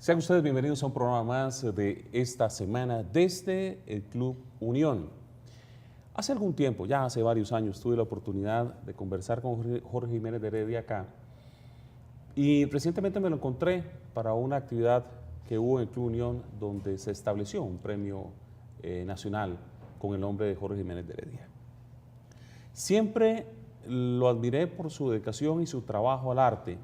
Sean ustedes bienvenidos a un programa más de esta semana desde el Club Unión. Hace algún tiempo, ya hace varios años, tuve la oportunidad de conversar con Jorge Jiménez de Heredia acá y recientemente me lo encontré para una actividad que hubo en el Club Unión donde se estableció un premio nacional con el nombre de Jorge Jiménez de Heredia. Siempre lo admiré por su dedicación y su trabajo al arte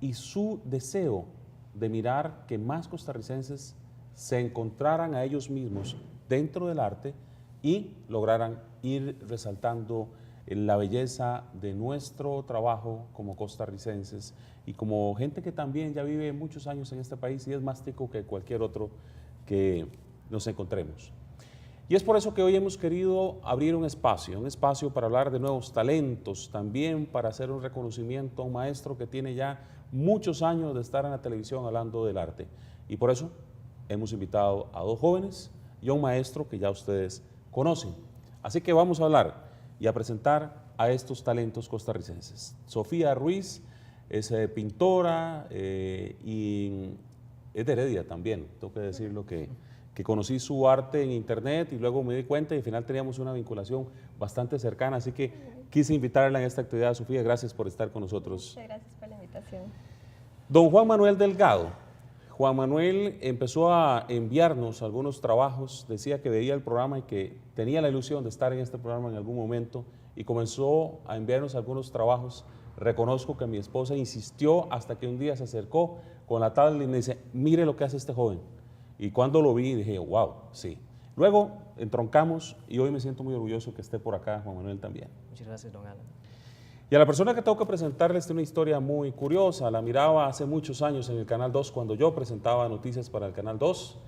y su deseo de mirar que más costarricenses se encontraran a ellos mismos dentro del arte y lograran ir resaltando la belleza de nuestro trabajo como costarricenses y como gente que también ya vive muchos años en este país y es más tico que cualquier otro que nos encontremos. Y es por eso que hoy hemos querido abrir un espacio para hablar de nuevos talentos, también para hacer un reconocimiento a un maestro que tiene ya muchos años de estar en la televisión hablando del arte. Y por eso hemos invitado a dos jóvenes y a un maestro que ya ustedes conocen. Así que vamos a hablar y a presentar a estos talentos costarricenses. Sofía Ruiz es pintora y es de Heredia también, tengo que decirlo que conocí su arte en internet y luego me di cuenta y al final teníamos una vinculación bastante cercana, así que quise invitarla en esta actividad. Sofía, gracias por estar con nosotros. Muchas gracias por la invitación. Don Juan Manuel Delgado. Juan Manuel empezó a enviarnos algunos trabajos, decía que veía el programa y que tenía la ilusión de estar en este programa en algún momento y comenzó a enviarnos algunos trabajos. Reconozco que mi esposa insistió hasta que un día se acercó con la tablet y me dice, mire lo que hace este joven. Y cuando lo vi dije, wow, sí. Luego entroncamos y hoy me siento muy orgulloso que esté por acá Juan Manuel también. Muchas gracias, don Alan. Y a la persona que tengo que presentarles tiene una historia muy curiosa. La miraba hace muchos años en el Canal 2 cuando yo presentaba noticias para el Canal 2.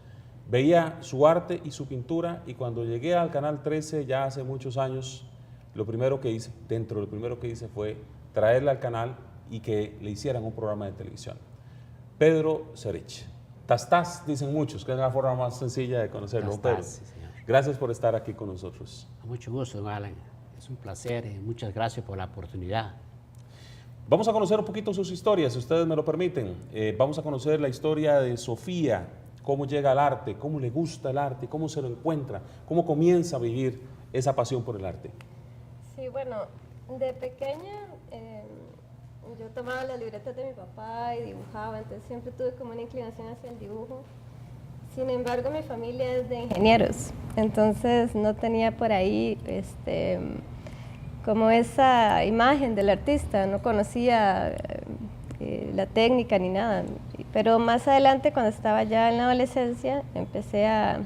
Veía su arte y su pintura y cuando llegué al Canal 13 ya hace muchos años, lo primero que hice fue traerla al canal y que le hicieran un programa de televisión. Pedro Serich. Tastás, dicen muchos, que es la forma más sencilla de conocerlo. Pedro, Sí, señor. gracias por estar aquí con nosotros. Mucho gusto, don Alan. Es un placer y muchas gracias por la oportunidad. Vamos a conocer un poquito sus historias, si ustedes me lo permiten. Vamos a conocer la historia de Sofía, cómo llega al arte, cómo le gusta el arte, cómo se lo encuentra, cómo comienza a vivir esa pasión por el arte. Sí, bueno, de pequeña yo tomaba las libretas de mi papá y dibujaba, entonces siempre tuve como una inclinación hacia el dibujo. Sin embargo, mi familia es de ingenieros, entonces no tenía por ahí como esa imagen del artista, no conocía la técnica ni nada. Pero más adelante, cuando estaba ya en la adolescencia, empecé a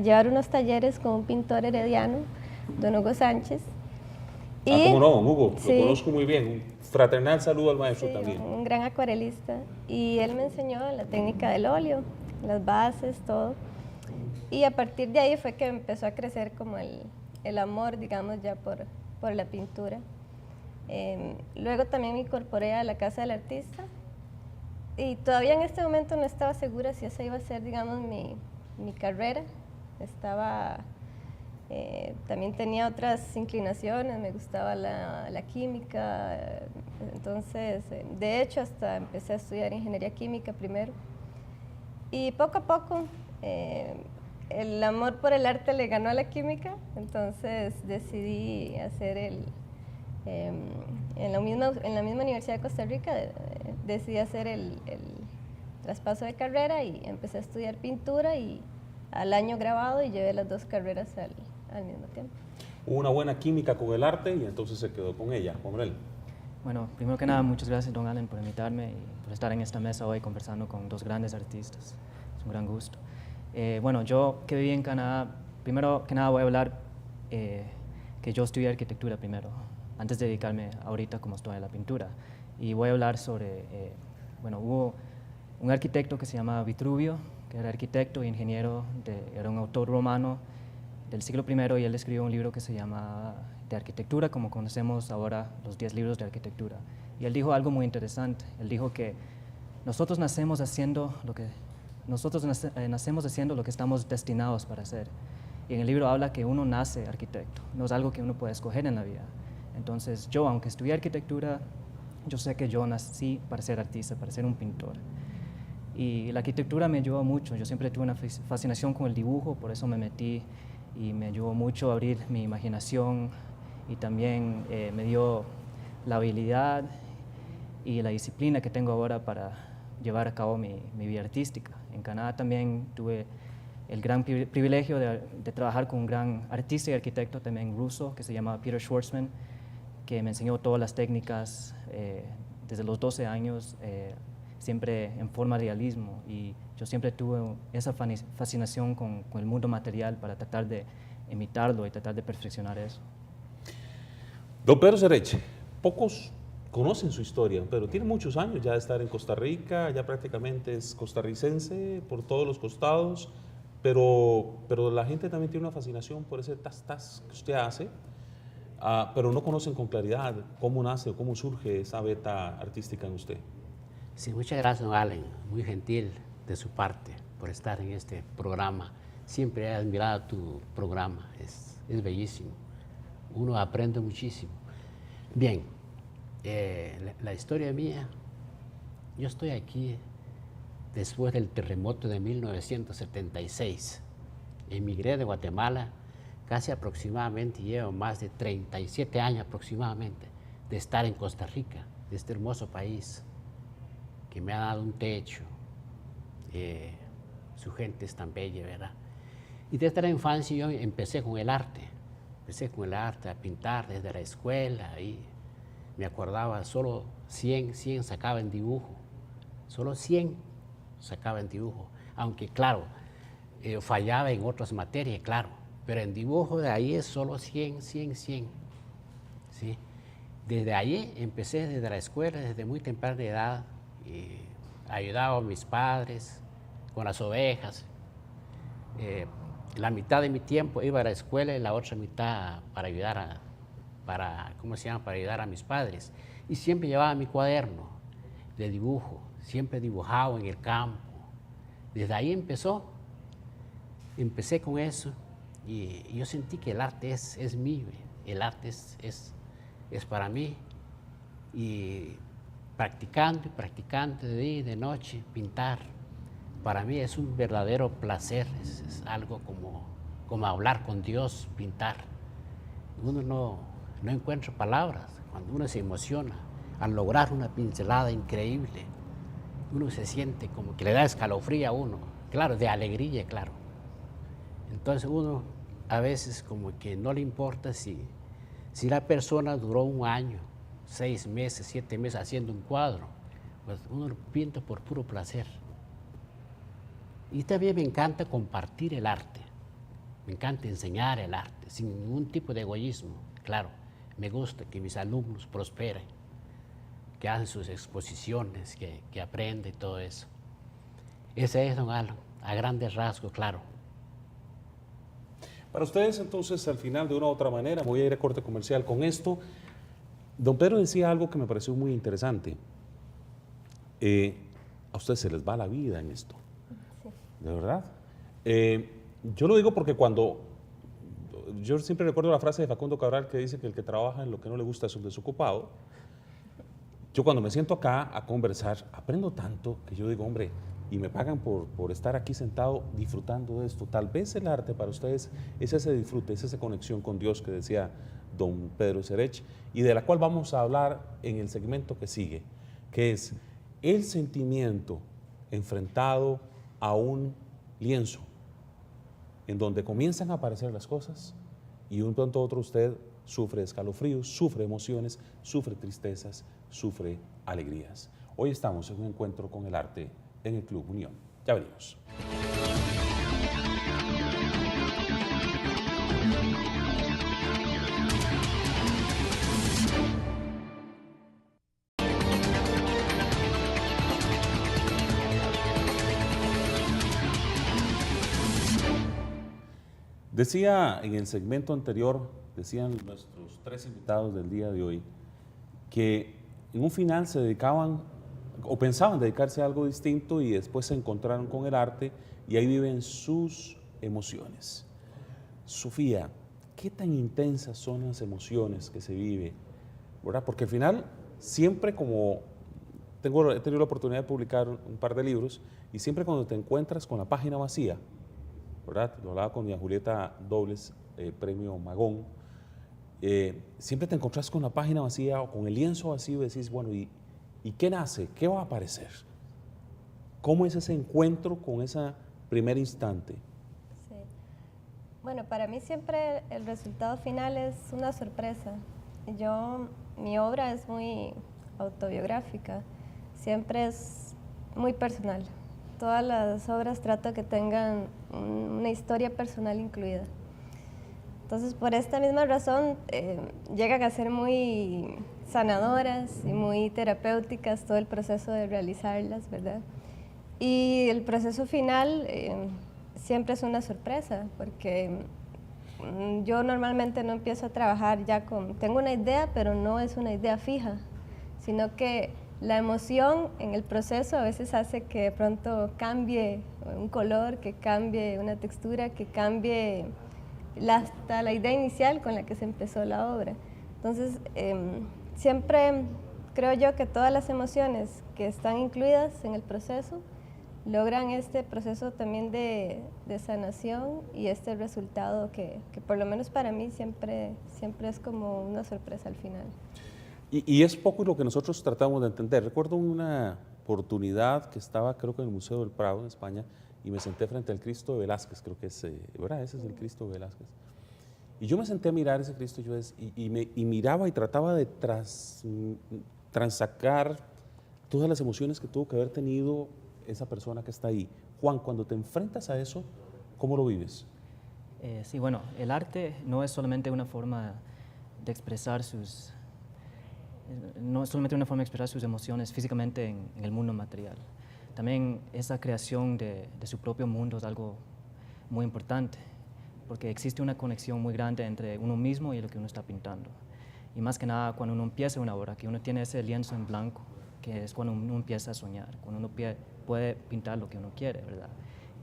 llevar unos talleres con un pintor herediano, don Hugo Sánchez. ¿Cómo no, don Hugo? Sí. Lo conozco muy bien. Un fraternal saludo al maestro Sí, también. un gran acuarelista. Y él me enseñó la técnica del óleo, las bases, todo. Y a partir de ahí fue que empezó a crecer como el amor, digamos, ya por la pintura. Luego también me incorporé a la Casa del Artista y todavía en este momento no estaba segura si esa iba a ser, digamos, mi carrera. También tenía otras inclinaciones, me gustaba la química, entonces, de hecho, hasta empecé a estudiar ingeniería química primero. Y poco a poco, el amor por el arte le ganó a la química, entonces decidí hacer en la misma Universidad de Costa Rica, decidí hacer el traspaso de carrera y empecé a estudiar pintura y al año grabado y llevé las dos carreras al mismo tiempo. Hubo una buena química con el arte y entonces se quedó con ella. Juan Manuel. Bueno, primero que nada, muchas gracias, don Alan, por invitarme y por estar en esta mesa hoy conversando con dos grandes artistas. Es un gran gusto. Bueno, yo que viví en Canadá, primero que nada voy a hablar que yo estudié arquitectura primero, antes de dedicarme ahorita como estoy a la pintura. Y voy a hablar sobre, bueno, hubo un arquitecto que se llama Vitruvio, que era arquitecto e ingeniero, era un autor romano del siglo I y él escribió un libro que se llama de arquitectura, como conocemos ahora los 10 libros de arquitectura. Y él dijo algo muy interesante, él dijo que nosotros nacemos haciendo lo que estamos destinados para hacer. Y en el libro habla que uno nace arquitecto, no es algo que uno puede escoger en la vida. Entonces yo, aunque estudié arquitectura, yo sé que yo nací para ser artista, para ser un pintor. Y la arquitectura me ayudó mucho. Yo siempre tuve una fascinación con el dibujo, por eso me metí y me ayudó mucho a abrir mi imaginación y también me dio la habilidad y la disciplina que tengo ahora para llevar a cabo mi vida artística. En Canadá también tuve el gran privilegio de trabajar con un gran artista y arquitecto también ruso que se llama Peter Schwarzman, que me enseñó todas las técnicas desde los 12 años, siempre en forma de realismo, y yo siempre tuve esa fascinación con el mundo material para tratar de imitarlo y tratar de perfeccionar eso. Don Pedro Serech, pocos conocen su historia, pero tiene muchos años ya de estar en Costa Rica, ya prácticamente es costarricense por todos los costados, pero la gente también tiene una fascinación por ese tas-tas que usted hace, pero no conocen con claridad cómo nace o cómo surge esa beta artística en usted. Sí, muchas gracias, don Allen. Muy gentil de su parte por estar en este programa. Siempre he admirado tu programa, es bellísimo. Uno aprende muchísimo. Bien, la historia mía, yo estoy aquí después del terremoto de 1976. Emigré de Guatemala, casi aproximadamente, llevo más de 37 años aproximadamente de estar en Costa Rica, de este hermoso país que me ha dado un techo, su gente es tan bella, ¿verdad? Y desde la infancia yo empecé con el arte, a pintar desde la escuela, y me acordaba, solo 100 sacaba en dibujo, solo 100 sacaba en dibujo, aunque claro, fallaba en otras materias, claro, pero en dibujo de ahí es solo 100, ¿sí? Desde ahí empecé, desde la escuela, desde muy temprana edad, y ayudaba a mis padres con las ovejas. La mitad de mi tiempo iba a la escuela y la otra mitad para ayudar para ayudar a mis padres. Y siempre llevaba mi cuaderno de dibujo, siempre dibujaba en el campo. Desde ahí empecé con eso, y yo sentí que el arte es mío, el arte es para mí. Y practicando de día y de noche, pintar, para mí es un verdadero placer, es algo como hablar con Dios, pintar. Uno no encuentra palabras cuando uno se emociona al lograr una pincelada increíble. Uno se siente como que le da escalofrío a uno, claro, de alegría, claro. Entonces uno a veces como que no le importa si la persona duró un año, 6 meses, 7 meses haciendo un cuadro, pues uno lo pinta por puro placer. Y también me encanta compartir el arte, me encanta enseñar el arte, sin ningún tipo de egoísmo. Claro, me gusta que mis alumnos prosperen, que hacen sus exposiciones, que aprenden y todo eso. Ese es, don Alan, a grandes rasgos, claro. Para ustedes, entonces, al final, de una u otra manera, voy a ir a corte comercial con esto. Don Pedro decía algo que me pareció muy interesante. A ustedes se les va la vida en esto. Sí. ¿De verdad? Yo lo digo porque yo siempre recuerdo la frase de Facundo Cabral que dice que el que trabaja en lo que no le gusta es un desocupado. Yo cuando me siento acá a conversar, aprendo tanto que yo digo, hombre, y me pagan por estar aquí sentado disfrutando de esto. Tal vez el arte para ustedes es ese disfrute, es esa conexión con Dios que decía don Pedro Serech, y de la cual vamos a hablar en el segmento que sigue, que es el sentimiento enfrentado a un lienzo, en donde comienzan a aparecer las cosas y un pronto a otro usted sufre escalofríos, sufre emociones, sufre tristezas, sufre alegrías. Hoy estamos en un encuentro con el arte en el Club Unión. Ya venimos. Decía en el segmento anterior, decían nuestros 3 invitados del día de hoy, que en un final se dedicaban o pensaban dedicarse a algo distinto y después se encontraron con el arte y ahí viven sus emociones. Sofía, ¿qué tan intensas son las emociones que se vive? ¿Verdad? Porque al final siempre como he tenido la oportunidad de publicar un par de libros y siempre cuando te encuentras con la página vacía, ¿verdad? Lo hablaba con doña Julieta Dobles, premio Magón, siempre te encontrás con la página vacía o con el lienzo vacío y decís, bueno, ¿y qué nace? ¿Qué va a aparecer? ¿Cómo es ese encuentro con ese primer instante? Sí. Bueno, para mí siempre el resultado final es una sorpresa. Mi obra es muy autobiográfica, siempre es muy personal. Todas las obras trato que tengan una historia personal incluida. Entonces, por esta misma razón, llegan a ser muy sanadoras y muy terapéuticas todo el proceso de realizarlas, ¿verdad? Y el proceso final siempre es una sorpresa, porque yo normalmente no empiezo a trabajar tengo una idea, pero no es una idea fija, sino que la emoción en el proceso a veces hace que de pronto cambie un color, que cambie una textura, que cambie hasta la idea inicial con la que se empezó la obra. Entonces, siempre creo yo que todas las emociones que están incluidas en el proceso logran este proceso también de sanación y este resultado que por lo menos para mí siempre es como una sorpresa al final. Y es poco lo que nosotros tratamos de entender. Recuerdo una oportunidad que estaba, creo que en el Museo del Prado, en España, y me senté frente al Cristo de Velázquez, creo que es, ¿verdad? Ese es el Cristo de Velázquez. Y yo me senté a mirar ese Cristo y miraba y trataba de transacar todas las emociones que tuvo que haber tenido esa persona que está ahí. Juan, cuando te enfrentas a eso, ¿cómo lo vives? Sí, bueno, el arte no es solamente una forma de expresar sus emociones físicamente en el mundo material. También esa creación de su propio mundo es algo muy importante, porque existe una conexión muy grande entre uno mismo y lo que uno está pintando. Y más que nada cuando uno empieza una obra, que uno tiene ese lienzo en blanco, que es cuando uno empieza a soñar, cuando uno puede pintar lo que uno quiere, ¿verdad?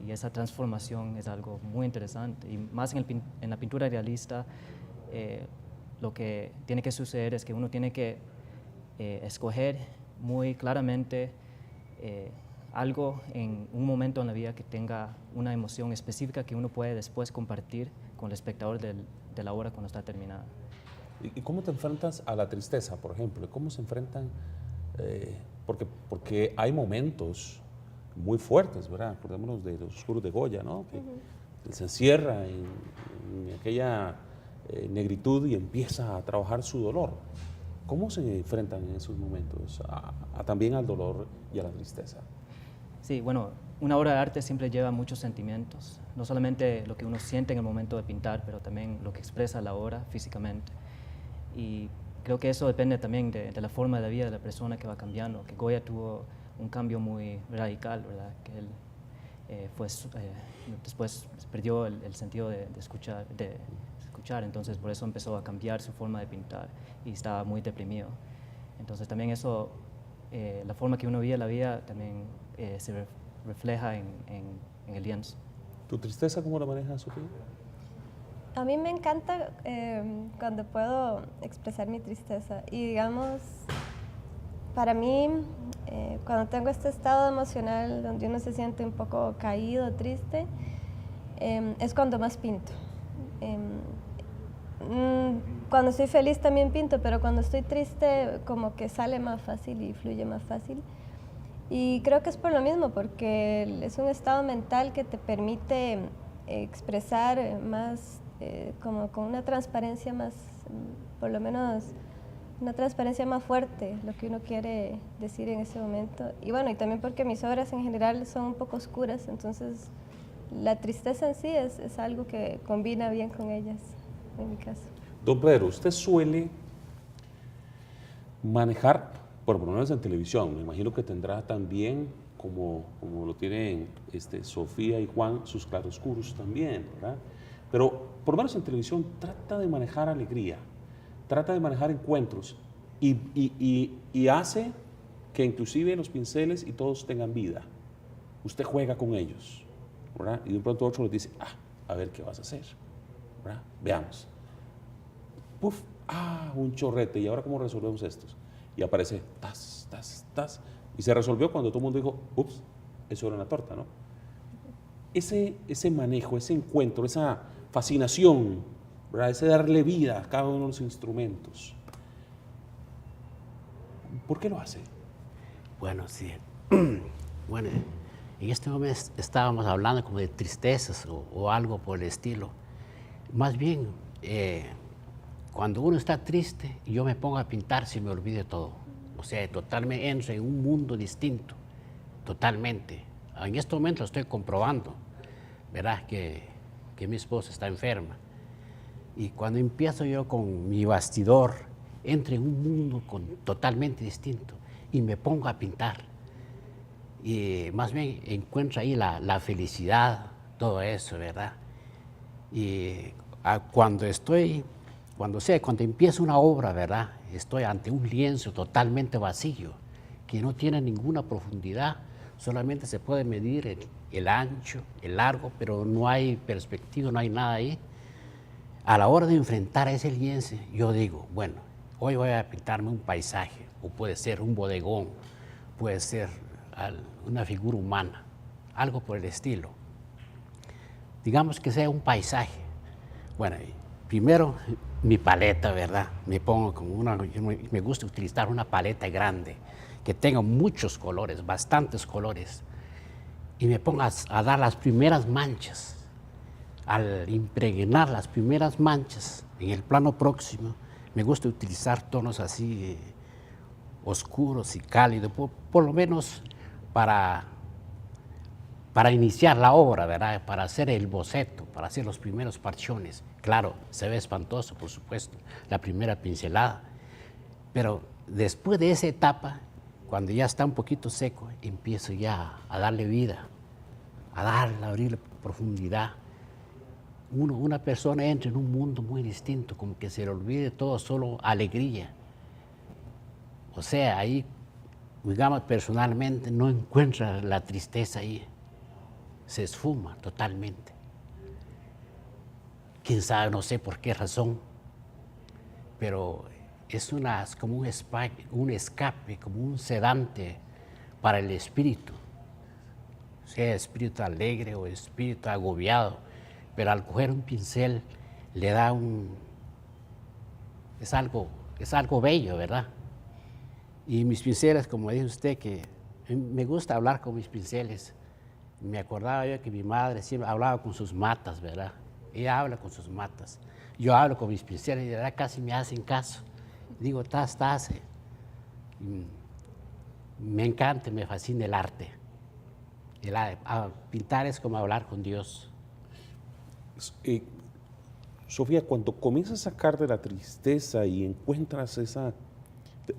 Y esa transformación es algo muy interesante. Y más en la pintura realista, lo que tiene que suceder es que uno tiene que escoger muy claramente algo en un momento en la vida que tenga una emoción específica que uno puede después compartir con el espectador de la obra cuando está terminada. ¿Y cómo te enfrentas a la tristeza, por ejemplo? ¿Cómo se enfrentan? Porque hay momentos muy fuertes, ¿verdad? Acordémonos de Los Oscuros de Goya, ¿no? Que se encierra en aquella negritud y empieza a trabajar su dolor. ¿Cómo se enfrentan en esos momentos también al dolor y a la tristeza? Sí, bueno, una obra de arte siempre lleva muchos sentimientos, no solamente lo que uno siente en el momento de pintar, pero también lo que expresa la obra físicamente. Y creo que eso depende también de la forma de la vida de la persona que va cambiando, que Goya tuvo un cambio muy radical, ¿verdad? Que él después perdió el sentido de escuchar, entonces por eso empezó a cambiar su forma de pintar y estaba muy deprimido. Entonces también eso, la forma que uno vive la vida también se refleja en el lienzo. ¿Tu tristeza cómo la manejas, Sofía? A mí me encanta cuando puedo expresar mi tristeza y digamos, para mí, cuando tengo este estado emocional donde uno se siente un poco caído, triste, es cuando más pinto. Cuando estoy feliz también pinto, pero cuando estoy triste como que sale más fácil y fluye más fácil. Y creo que es por lo mismo, porque es un estado mental que te permite expresar más, como con una transparencia más, por lo menos una transparencia más fuerte, lo que uno quiere decir en ese momento. Y bueno, y también porque mis obras en general son un poco oscuras, entonces la tristeza en sí es algo que combina bien con ellas, en mi caso. Don Pedro, usted suele manejar, por lo menos en televisión, me imagino que tendrá también, como lo tienen Sofía y Juan, sus claroscuros también, ¿verdad? Pero por lo menos en televisión trata de manejar alegría, trata de manejar encuentros y hace que inclusive los pinceles y todos tengan vida. Usted juega con ellos, ¿verdad? Y de pronto otro les dice, a ver qué vas a hacer, ¿verdad? Veamos. Puf, un chorrete, ¿y ahora cómo resolvemos estos? Y aparece, tas, tas, tas, Y se resolvió cuando todo el mundo dijo, ups, eso era una torta, ¿no? Ese manejo, ese encuentro, esa fascinación, ¿verdad? Ese darle vida a cada uno de los instrumentos. ¿Por qué lo hace? Bueno, sí. Bueno, en este momento estábamos hablando como de tristezas o algo por el estilo. Más bien, cuando uno está triste y yo me pongo a pintar, se me olvide todo. O sea, totalmente entro en un mundo distinto, totalmente. En este momento lo estoy comprobando, ¿verdad? Que mi esposa está enferma. Y cuando empiezo yo con mi bastidor, entro en un mundo totalmente distinto y me pongo a pintar. Y más bien encuentro ahí la felicidad, todo eso, ¿verdad? Y cuando empiezo una obra, ¿verdad? Estoy ante un lienzo totalmente vacío, que no tiene ninguna profundidad, solamente se puede medir el ancho, el largo, pero no hay perspectiva, no hay nada ahí. A la hora de enfrentar a ese lienzo, yo digo, bueno, hoy voy a pintarme un paisaje, o puede ser un bodegón, puede ser una figura humana, algo por el estilo. Digamos que sea un paisaje. Bueno, primero mi paleta, ¿verdad? Me pongo como me gusta utilizar una paleta grande, que tenga muchos colores, bastantes colores, y me pongo a dar las primeras manchas. Al impregnar las primeras manchas en el plano próximo, me gusta utilizar tonos así oscuros y cálidos, por lo menos para iniciar la obra, ¿verdad? Para hacer el boceto, para hacer los primeros parchones. Claro, se ve espantoso, por supuesto, la primera pincelada, pero después de esa etapa, cuando ya está un poquito seco, empiezo ya a darle vida, a abrirle profundidad. Una persona entra en un mundo muy distinto, como que se le olvide todo, solo alegría. O sea, ahí, digamos, personalmente no encuentra la tristeza ahí. Se esfuma totalmente. Quién sabe, no sé por qué razón, pero es como un escape, como un sedante para el espíritu, sea espíritu alegre o espíritu agobiado, pero al coger un pincel le da es algo bello, ¿verdad? Y mis pinceles, como dice usted, que me gusta hablar con mis pinceles. Me acordaba yo que mi madre siempre hablaba con sus matas, ¿verdad? Ella habla con sus matas. Yo hablo con mis pinceles y de verdad casi me hacen caso. Digo, hace. Me encanta, me fascina el arte. Pintar es como hablar con Dios. Sofía, cuando comienzas a sacar de la tristeza y encuentras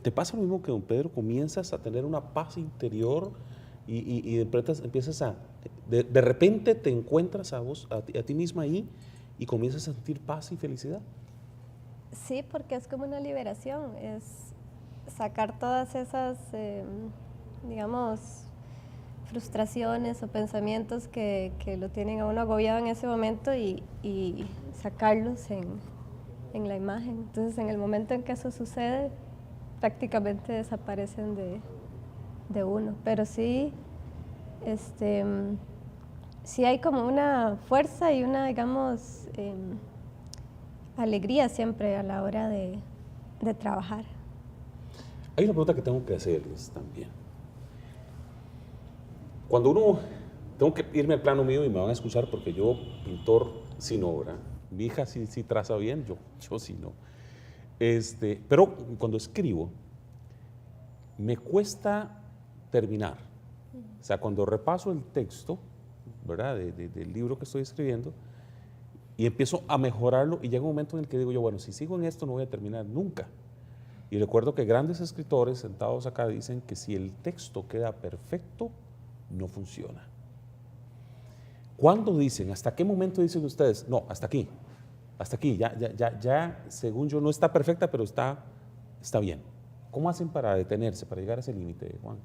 ¿te pasa lo mismo que don Pedro? ¿Comienzas a tener una paz interior y de repente te encuentras a ti misma ahí y comienzas a sentir paz y felicidad? Sí, porque es como una liberación, es sacar todas esas, digamos, frustraciones o pensamientos que lo tienen a uno agobiado en ese momento y sacarlos en la imagen. Entonces, en el momento en que eso sucede, prácticamente desaparecen de uno. Pero sí, sí hay como una fuerza y una, digamos, alegría siempre a la hora de trabajar. Hay una pregunta que tengo que hacerles también. Tengo que irme al plano mío y me van a excusar porque yo, pintor sin obra, mi hija sí traza bien, yo sí no. Pero cuando escribo, me cuesta terminar. O sea, cuando repaso el texto, ¿verdad? Del libro que estoy escribiendo, y empiezo a mejorarlo, y llega un momento en el que digo yo, bueno, si sigo en esto no voy a terminar nunca. Y recuerdo que grandes escritores sentados acá dicen que si el texto queda perfecto, no funciona. ¿Cuándo dicen? ¿Hasta qué momento dicen ustedes? No, hasta aquí, ya, según yo, no está perfecta, pero está bien. ¿Cómo hacen para detenerse, para llegar a ese límite, Juan?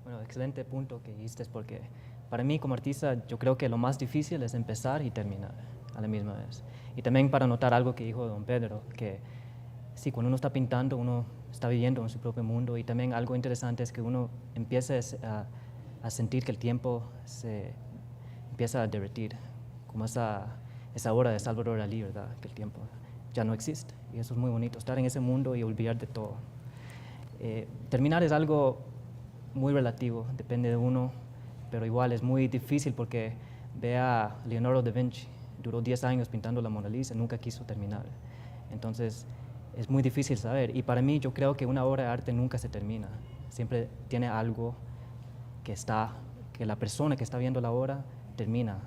Bueno, excelente punto que hiciste, porque para mí como artista yo creo que lo más difícil es empezar y terminar a la misma vez. Y también para notar algo que dijo don Pedro, que sí, cuando uno está pintando, uno está viviendo en su propio mundo, y también algo interesante es que uno empieza a sentir que el tiempo se empieza a derretir, como esa obra de Salvador Dalí, ¿verdad? Que el tiempo ya no existe, y eso es muy bonito, estar en ese mundo y olvidar de todo. Terminar es algo muy relativo, depende de uno, pero igual es muy difícil porque ve a Leonardo da Vinci, duró 10 años pintando la Mona Lisa, nunca quiso terminar. Entonces es muy difícil saber, y para mí yo creo que una obra de arte nunca se termina, siempre tiene algo que la persona que está viendo la obra termina,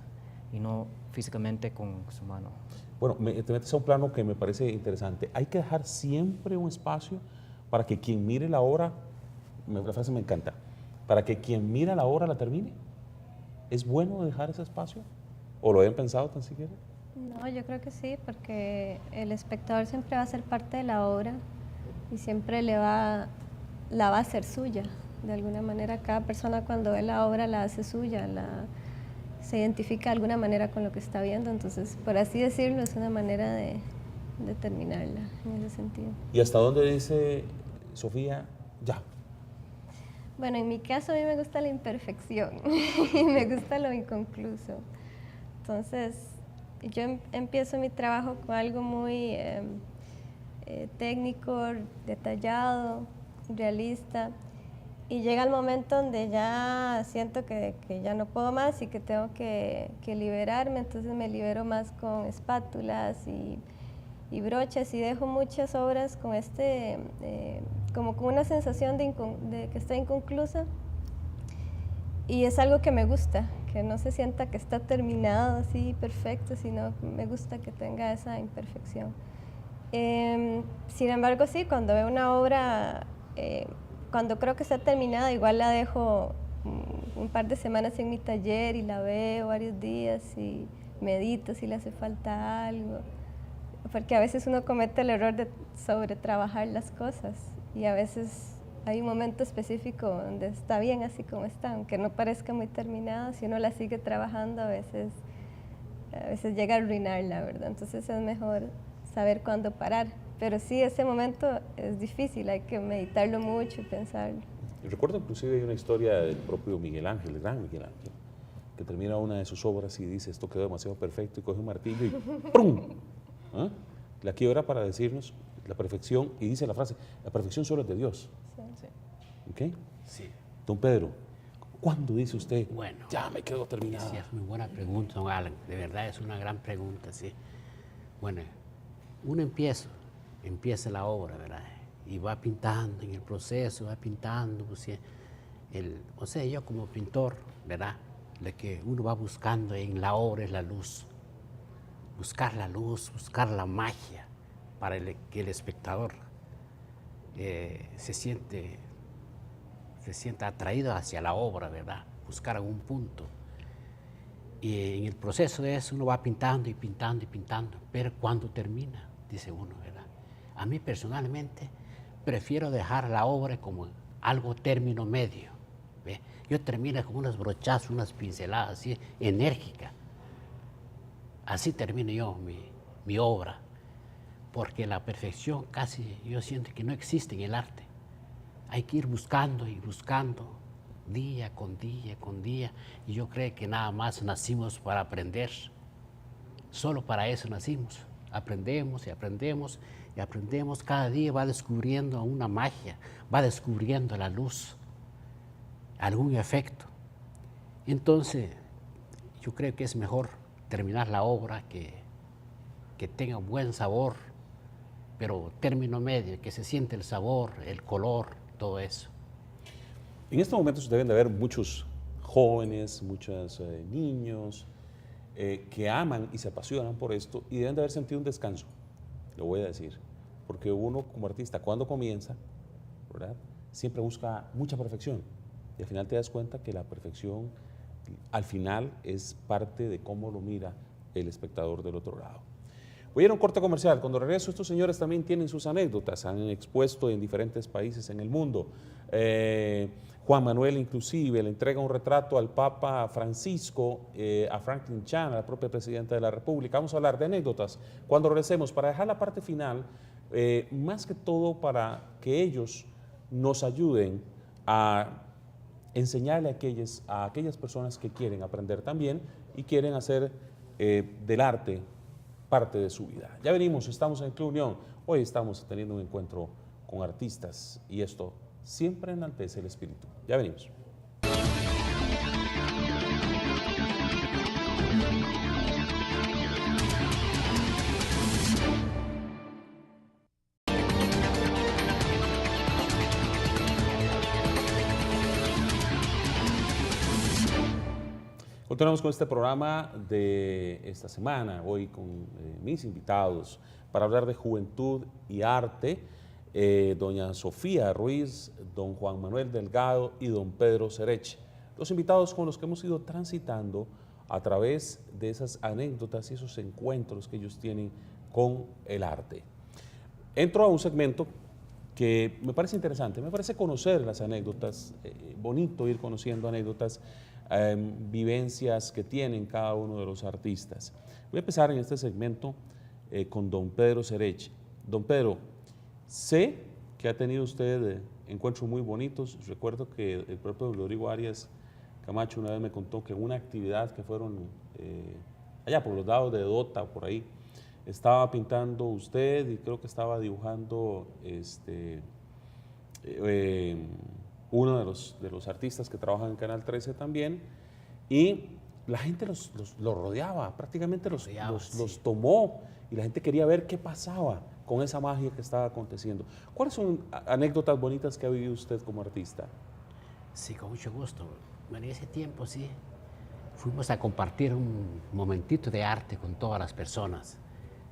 y no físicamente con su mano. Bueno, te metes a un plano que me parece interesante. Hay que dejar siempre un espacio para que quien mire la obra, la frase me encanta, para que quien mira la obra la termine. ¿Es bueno dejar ese espacio? ¿O lo habían pensado tan siquiera? No, yo creo que sí, porque el espectador siempre va a ser parte de la obra y siempre la va a hacer suya. De alguna manera, cada persona cuando ve la obra la hace suya, se identifica de alguna manera con lo que está viendo. Entonces, por así decirlo, es una manera de terminarla en ese sentido. ¿Y hasta dónde dice Sofía ya? Bueno, en mi caso a mí me gusta la imperfección y me gusta lo inconcluso. Entonces, yo empiezo mi trabajo con algo muy técnico, detallado, realista, y llega el momento donde ya siento que ya no puedo más y que tengo que liberarme, entonces me libero más con espátulas y broches, y dejo muchas obras con como con una sensación de que está inconclusa, y es algo que me gusta, que no se sienta que está terminado así perfecto, sino me gusta que tenga esa imperfección. Sin embargo, sí, cuando veo una obra, cuando creo que está terminada, igual la dejo un par de semanas en mi taller y la veo varios días y medito si le hace falta algo, porque a veces uno comete el error de sobretrabajar las cosas, y a veces hay un momento específico donde está bien así como está, aunque no parezca muy terminado. Si uno la sigue trabajando, a veces llega a arruinarla, ¿verdad? Entonces es mejor saber cuándo parar. Pero sí, ese momento es difícil, hay que meditarlo mucho y pensarlo. Y recuerdo inclusive una historia del propio Miguel Ángel, el gran Miguel Ángel, que termina una de sus obras y dice, esto quedó demasiado perfecto, y coge un martillo y ¡prum! ¿Ah? La quiebra para decirnos la perfección, y dice la frase, la perfección solo es de Dios. Sí. ¿Ok? Sí. Don Pedro, ¿cuándo dice usted, Bueno, ya me quedo terminada? Sí, es muy buena pregunta, don Alan. De verdad es una gran pregunta, sí. Bueno, uno empieza la obra, ¿verdad? Y va pintando en el proceso, va pintando, pues, sí, o sea, yo como pintor, ¿verdad? Lo que uno va buscando en la obra es la luz. Buscar la luz, buscar la magia para que el espectador se siente atraído hacia la obra, ¿verdad? Buscar algún punto. Y en el proceso de eso uno va pintando y pintando y pintando, pero cuando termina, dice uno, ¿verdad? A mí personalmente prefiero dejar la obra como algo término medio, ¿ve? Yo termino con unos brochazos, unas pinceladas así enérgicas. Así termino yo mi obra, porque la perfección casi yo siento que no existe en el arte. Hay que ir buscando y buscando, día con día con día, y yo creo que nada más nacimos para aprender. Solo para eso nacimos. Aprendemos y aprendemos y aprendemos. Cada día va descubriendo una magia, va descubriendo la luz, algún efecto. Entonces, yo creo que es mejor terminar la obra que tenga un buen sabor, pero término medio, que se siente el sabor, el color, todo eso. En estos momentos deben de haber muchos jóvenes, muchos niños que aman y se apasionan por esto, y deben de haber sentido un descanso, lo voy a decir, porque uno como artista cuando comienza, ¿verdad? Siempre busca mucha perfección, y al final te das cuenta que la perfección al final es parte de cómo lo mira el espectador del otro lado. Voy a ir a un corte comercial. Cuando regreso, estos señores también tienen sus anécdotas, han expuesto en diferentes países en el mundo. Juan Manuel inclusive le entrega un retrato al Papa Francisco, a Franklin Chan, a la propia Presidenta de la República. Vamos a hablar de anécdotas cuando regresemos, para dejar la parte final más que todo para que ellos nos ayuden a enseñarle a aquellas personas que quieren aprender también y quieren hacer del arte parte de su vida. Ya venimos, estamos en Club Unión, hoy estamos teniendo un encuentro con artistas y esto siempre enaltece el espíritu. Ya venimos. Continuamos con este programa de esta semana, hoy con mis invitados para hablar de juventud y arte, doña Sofía Ruiz, don Juan Manuel Delgado y don Pedro Serech, los invitados con los que hemos ido transitando a través de esas anécdotas y esos encuentros que ellos tienen con el arte. Entro a un segmento que me parece interesante, me parece conocer las anécdotas, bonito ir conociendo anécdotas, vivencias que tienen cada uno de los artistas. Voy a empezar en este segmento con don Pedro Serech. Don Pedro, sé que ha tenido usted encuentros muy bonitos. Recuerdo que el propio Rodrigo Arias Camacho una vez me contó que en una actividad que fueron allá por los lados de Dota, por ahí, estaba pintando usted y creo que estaba dibujando uno de los artistas que trabajan en Canal 13 también, y la gente los rodeaba, prácticamente los tomó, y la gente quería ver qué pasaba con esa magia que estaba aconteciendo. ¿Cuáles son anécdotas bonitas que ha vivido usted como artista? Sí, con mucho gusto. Bueno, en ese tiempo sí, fuimos a compartir un momentito de arte con todas las personas.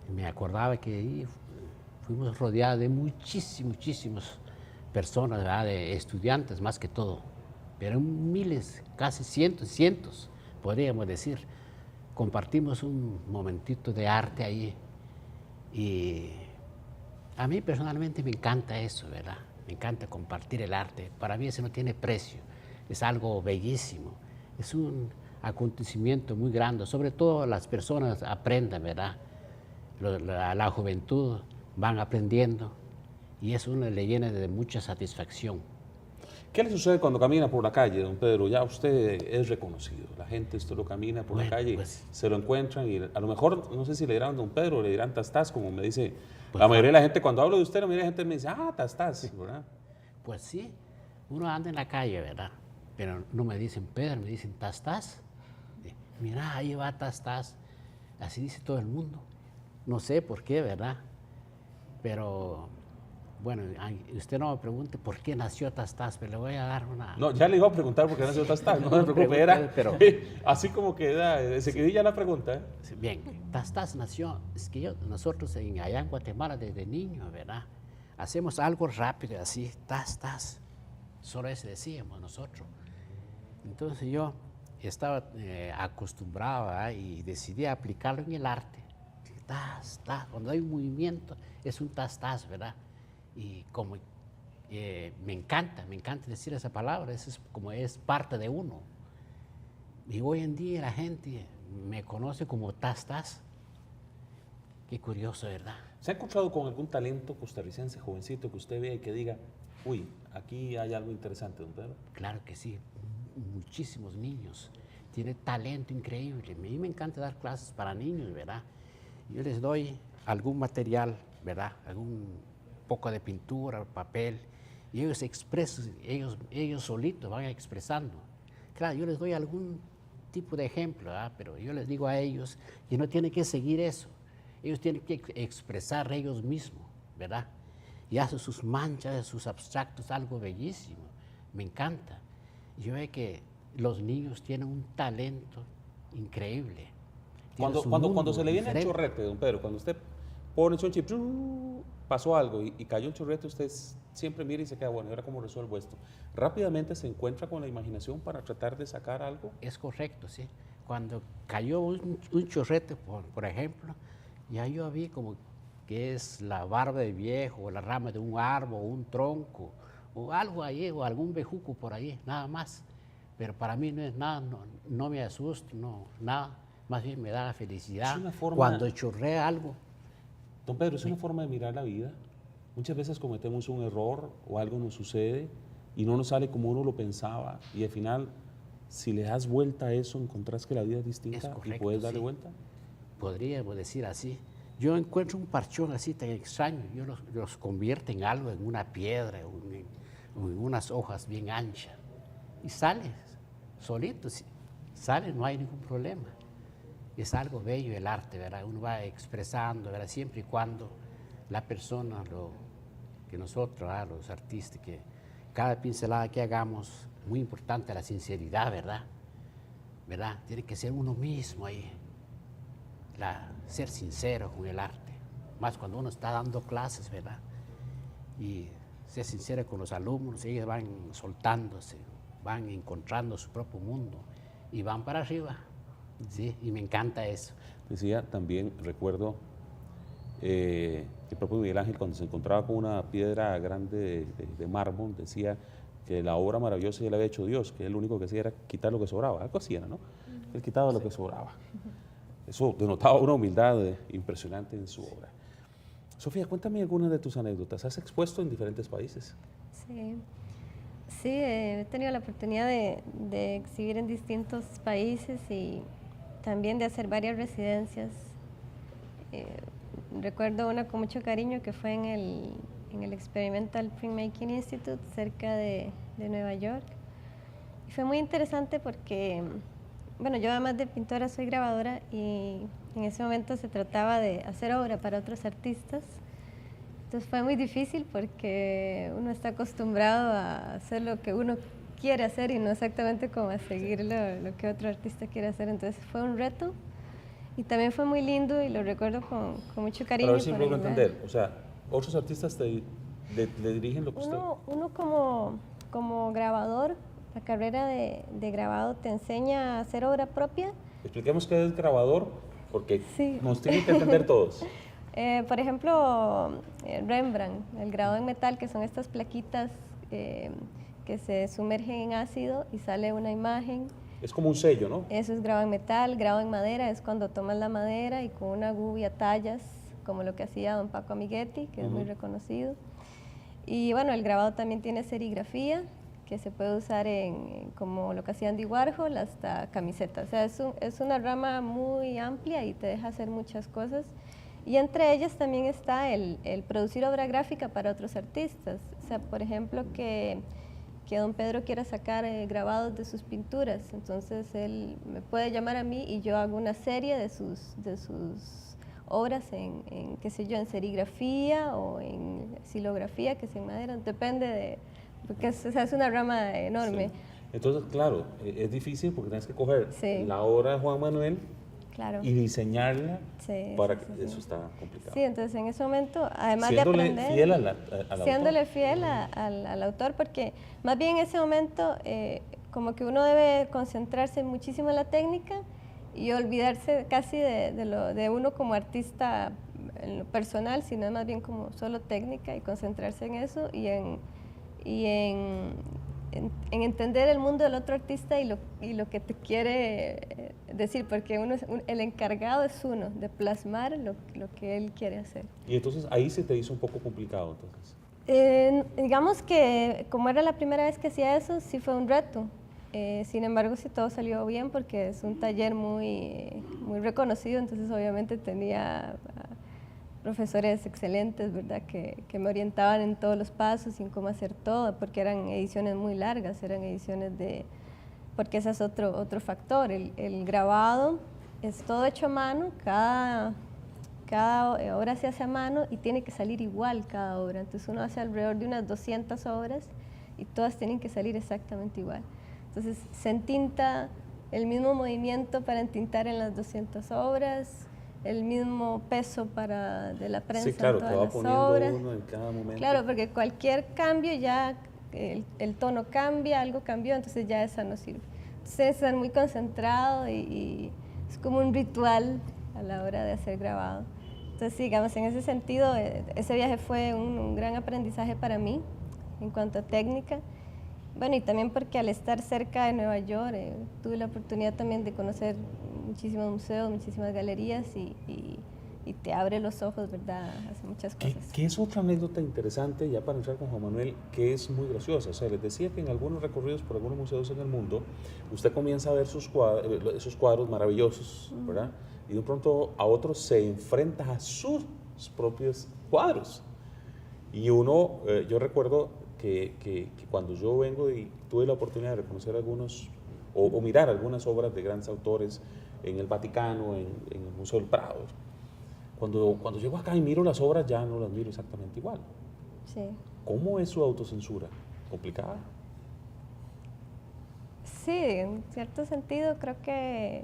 Me acordaba que ahí fuimos rodeados de muchísimas personas, ¿verdad? De estudiantes más que todo, pero miles, casi cientos, podríamos decir. Compartimos un momentito de arte ahí y a mí personalmente me encanta eso, ¿verdad? Me encanta compartir el arte. Para mí eso no tiene precio, es algo bellísimo, es un acontecimiento muy grande, sobre todo las personas aprendan, ¿verdad? La juventud van aprendiendo y eso uno le llena de mucha satisfacción. ¿Qué le sucede cuando camina por la calle, don Pedro? Ya usted es reconocido, la gente esto lo camina por la calle, pues, se lo encuentran y a lo mejor, no sé si le dirán don Pedro o le dirán Tastás, como me dice pues, la mayoría de la gente. Cuando hablo de usted, la mayoría de la gente me dice, Tastás, ¿verdad? Pues sí, uno anda en la calle, ¿verdad? Pero no me dicen Pedro, me dicen Tastás. Mira, ahí va Tastás, así dice todo el mundo. No sé por qué, ¿verdad? Pero, bueno, usted no me pregunte por qué nació Tastás, pero le voy a dar una... No, ya le iba a preguntar por qué nació Tastás, no se preocupe, era pero... así como que se quedó ya la pregunta. Bien, Tastás nació, es que nosotros allá en Guatemala desde niños, ¿verdad? Hacemos algo rápido así, Tastás, solo eso decíamos nosotros. Entonces yo estaba acostumbrado, ¿verdad? Y decidí aplicarlo en el arte. Cuando hay un movimiento es un tas, ¿verdad? Y como me encanta decir esa palabra, eso es como es parte de uno. Y hoy en día la gente me conoce como tas. Qué curioso, ¿verdad? ¿Se ha encontrado con algún talento costarricense jovencito que usted vea y que diga, uy, aquí hay algo interesante, don Pedro? Claro que sí, muchísimos niños. Tiene talento increíble. A mí me encanta dar clases para niños, ¿verdad? Yo les doy algún material, ¿verdad? Algún poco de pintura, papel, y ellos expresan, ellos solitos van expresando. Claro, yo les doy algún tipo de ejemplo, ¿verdad? Pero yo les digo a ellos que no tienen que seguir eso. Ellos tienen que expresar ellos mismos, ¿verdad? Y hacen sus manchas, sus abstractos, algo bellísimo. Me encanta. Yo veo que los niños tienen un talento increíble. Cuando se le viene el chorrete, don Pedro, cuando usted pone un chip, pasó algo y cayó el chorrete, usted siempre mira y se queda, bueno, ¿y ahora cómo resuelvo esto? Rápidamente se encuentra con la imaginación para tratar de sacar algo. Es correcto, sí. Cuando cayó un chorrete, por ejemplo, ya yo vi como que es la barba de viejo, o la rama de un árbol, o un tronco, o algo ahí, o algún bejuco por ahí, nada más. Pero para mí no es nada, no me asusto, no, nada. Más bien me da la felicidad cuando chorrea algo. Don Pedro, ¿es una forma de mirar la vida? Muchas veces cometemos un error o algo nos sucede y no nos sale como uno lo pensaba y al final, si le das vuelta a eso, encontrás que la vida es distinta Es y correcto, puedes darle sí. vuelta. Podríamos decir así. Yo encuentro un parchón así tan extraño, yo los convierto en algo, en una piedra o en unas hojas bien anchas. Y sale solito, sí. Sale, no hay ningún problema. Es algo bello el arte, ¿verdad? Uno va expresando, ¿verdad? Siempre y cuando la persona, que nosotros, los artistas, que cada pincelada que hagamos, muy importante la sinceridad, ¿verdad? ¿Verdad? Tiene que ser uno mismo ahí. Ser sincero con el arte, más cuando uno está dando clases, ¿verdad? Y ser sincero con los alumnos, ellos van soltándose, van encontrando su propio mundo y van para arriba, ¿sí? Y me encanta eso. Decía también, recuerdo, el propio Miguel Ángel cuando se encontraba con una piedra grande de mármol, decía que la obra maravillosa ya la había hecho Dios, que él lo único que hacía era quitar lo que sobraba, algo así era, ¿no? Él quitaba lo que sobraba. Eso denotaba una humildad impresionante en su obra. Sofía, cuéntame algunas de tus anécdotas. ¿Has expuesto en diferentes países? Sí, sí, he tenido la oportunidad de exhibir en distintos países y también de hacer varias residencias. Recuerdo una con mucho cariño que fue en el Experimental Printmaking Institute cerca de Nueva York. Y fue muy interesante porque, bueno, yo además de pintora soy grabadora y en ese momento se trataba de hacer obra para otros artistas. Entonces fue muy difícil porque uno está acostumbrado a hacer lo que uno quiere hacer y no exactamente como a seguir lo que otro artista quiere hacer. Entonces fue un reto y también fue muy lindo y lo recuerdo con mucho cariño. Para ver si por logro el lugar. entender. O sea, otros artistas le dirigen lo que usted... Uno como grabador, la carrera de grabado te enseña a hacer obra propia. Expliquemos qué es grabador, porque Sí. nos tienen que entender todos. Por ejemplo, Rembrandt, el grabado en metal, que son estas plaquitas que se sumergen en ácido y sale una imagen. Es como un sello, ¿no? Eso es grabado en metal. Grabado en madera es cuando tomas la madera y con una gubia tallas, como lo que hacía don Paco Amiguetti, que es muy reconocido. Y bueno, el grabado también tiene serigrafía, que se puede usar como lo que hacía Andy Warhol, hasta camisetas. O sea, es una rama muy amplia y te deja hacer muchas cosas. Y entre ellas también está el producir obra gráfica para otros artistas. O sea, por ejemplo, que don Pedro quiera sacar grabados de sus pinturas. Entonces él me puede llamar a mí y yo hago una serie de sus obras qué sé yo, en serigrafía o en xilografía, que es en madera, depende porque es una rama enorme. Sí. Entonces, claro, es difícil porque tienes que coger Sí. la obra de Juan Manuel Claro. y diseñarla Sí, para sí, que sí, sí. eso está complicado. Sí, entonces en ese momento, además Siéndole de aprender, fiel al siéndole autor. fiel al autor, porque más bien en ese momento como que uno debe concentrarse muchísimo en la técnica y olvidarse casi de uno como artista en lo personal, sino más bien como solo técnica y concentrarse en eso y en entender el mundo del otro artista y lo que te quiere decir, porque el encargado es uno, de plasmar lo que él quiere hacer. Y entonces ahí se te hizo un poco complicado, entonces. Digamos que como era la primera vez que hacía eso, sí fue un reto. Sin embargo, sí todo salió bien porque es un taller muy reconocido, entonces obviamente tenía profesores excelentes, ¿verdad? Que me orientaban en todos los pasos y en cómo hacer todo, porque eran ediciones muy largas, eran ediciones porque ese es otro factor, el grabado es todo hecho a mano, cada obra se hace a mano y tiene que salir igual cada obra, entonces uno hace alrededor de unas 200 obras y todas tienen que salir exactamente igual. Entonces se entinta el mismo movimiento para entintar en las 200 obras, el mismo peso de la prensa Sí, claro, en te todas va las poniendo obras. uno en cada momento. Claro, porque cualquier cambio ya, el tono cambia, algo cambió, entonces ya esa no sirve. Entonces estar muy concentrado y es como un ritual a la hora de hacer grabado. Entonces, sí, digamos, en ese sentido, ese viaje fue un gran aprendizaje para mí en cuanto a técnica. Bueno, y también porque al estar cerca de Nueva York, tuve la oportunidad también de conocer muchísimos museos, muchísimas galerías y y te abre los ojos, ¿verdad? Hace muchas cosas. ¿Qué es otra anécdota interesante, ya para entrar con Juan Manuel, que es muy graciosa? O sea, les decía que en algunos recorridos por algunos museos en el mundo, usted comienza a ver esos cuadros maravillosos, ¿verdad? Y de pronto a otros se enfrenta a sus propios cuadros. Y uno, yo recuerdo que cuando yo vengo y tuve la oportunidad de reconocer algunos, o mirar algunas obras de grandes autores en el Vaticano, en el Museo del Prado, cuando llego acá y miro las obras, ya no las miro exactamente igual. Sí. ¿Cómo es su autocensura? ¿Complicada? Sí, en cierto sentido creo que,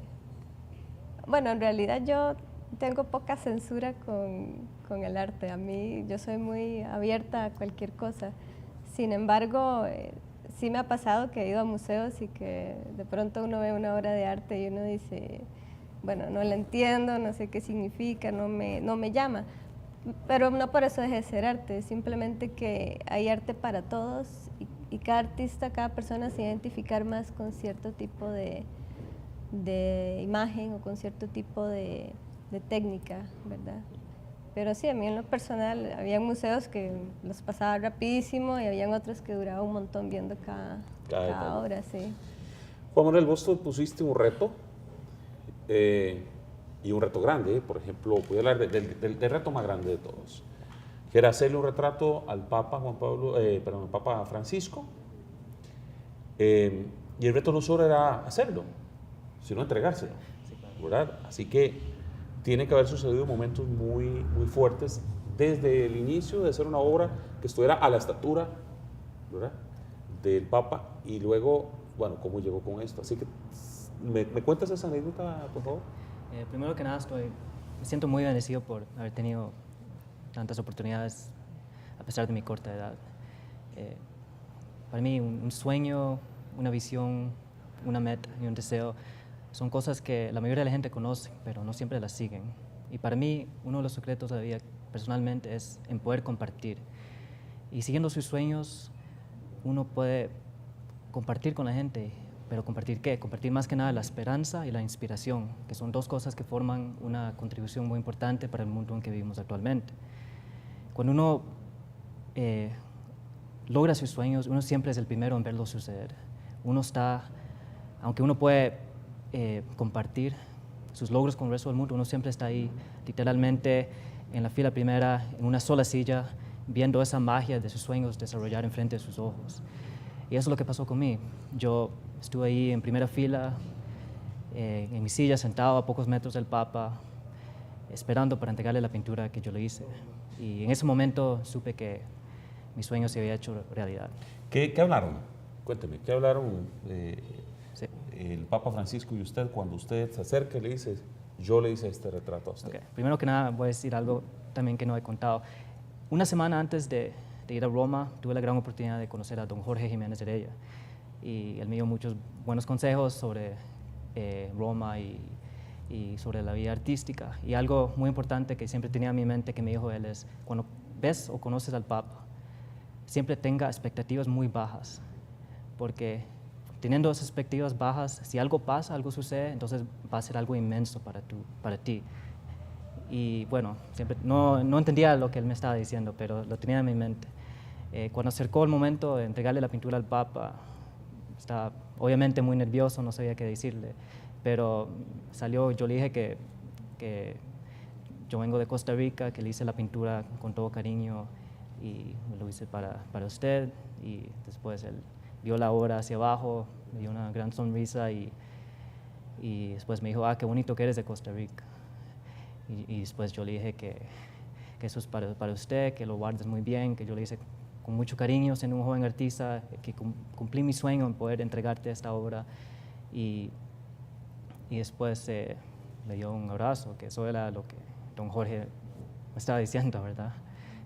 bueno, en realidad yo tengo poca censura con el arte. A mí, yo soy muy abierta a cualquier cosa. Sin embargo, sí me ha pasado que he ido a museos y que de pronto uno ve una obra de arte y uno dice, bueno, no la entiendo, no sé qué significa, no me llama. Pero no por eso deje de ser arte, simplemente que hay arte para todos y cada artista, cada persona se identificar más con cierto tipo de imagen o con cierto tipo de técnica, ¿verdad? Pero sí, a mí en lo personal, había museos que los pasaba rapidísimo y habían otros que duraba un montón viendo cada obra, sí. Juan Manuel, vos te pusiste un reto, y un reto grande, por ejemplo, voy a hablar del reto más grande de todos, que era hacerle un retrato al Papa al Papa Francisco, y el reto no solo era hacerlo, sino entregárselo, ¿verdad? Así que tiene que haber sucedido momentos muy, muy fuertes desde el inicio de hacer una obra que estuviera a la estatura, ¿verdad?, del Papa, y luego, bueno, cómo llegó con esto. Así que, ¿me cuentas esa anécdota, por favor? Primero que nada, me siento muy bendecido por haber tenido tantas oportunidades a pesar de mi corta edad. Para mí, un sueño, una visión, una meta y un deseo son cosas que la mayoría de la gente conoce, pero no siempre las siguen. Y para mí, uno de los secretos de la vida, personalmente, es en poder compartir. Y siguiendo sus sueños, uno puede compartir con la gente. ¿Pero compartir qué? Compartir más que nada la esperanza y la inspiración, que son dos cosas que forman una contribución muy importante para el mundo en que vivimos actualmente. Cuando uno logra sus sueños, uno siempre es el primero en verlos suceder. Uno está, aunque uno puede compartir sus logros con el resto del mundo, uno siempre está ahí, literalmente en la fila primera, en una sola silla, viendo esa magia de sus sueños desarrollar enfrente de sus ojos. Y eso es lo que pasó conmigo. Yo estuve ahí en primera fila, en mi silla, sentado a pocos metros del Papa, esperando para entregarle la pintura que yo le hice. Y en ese momento supe que mi sueño se había hecho realidad. ¿Qué hablaron? Cuénteme, ¿qué hablaron Sí. el Papa Francisco y usted cuando usted se acerca y le dice, yo le hice este retrato a usted? Okay. Primero que nada, voy a decir algo también que no he contado. Una semana antes de ir a Roma, tuve la gran oportunidad de conocer a don Jorge Jiménez Heredia. Y él me dio muchos buenos consejos sobre Roma y sobre la vida artística. Y algo muy importante que siempre tenía en mi mente que me dijo él es, cuando ves o conoces al Papa, siempre tenga expectativas muy bajas, porque teniendo esas expectativas bajas, si algo pasa, algo sucede, entonces va a ser algo inmenso para ti. Y bueno, siempre no entendía lo que él me estaba diciendo, pero lo tenía en mi mente. Cuando acercó el momento de entregarle la pintura al Papa, estaba obviamente muy nervioso, no sabía qué decirle, pero salió, yo le dije que yo vengo de Costa Rica, que le hice la pintura con todo cariño y lo hice para usted, y después él vio la obra hacia abajo, me dio una gran sonrisa y después me dijo, qué bonito que eres de Costa Rica. Y después yo le dije que eso es para usted, que lo guardes muy bien, que yo le hice con mucho cariño, siendo un joven artista, que cumplí mi sueño en poder entregarte esta obra. Y después le dio un abrazo, que eso era lo que don Jorge me estaba diciendo, ¿verdad?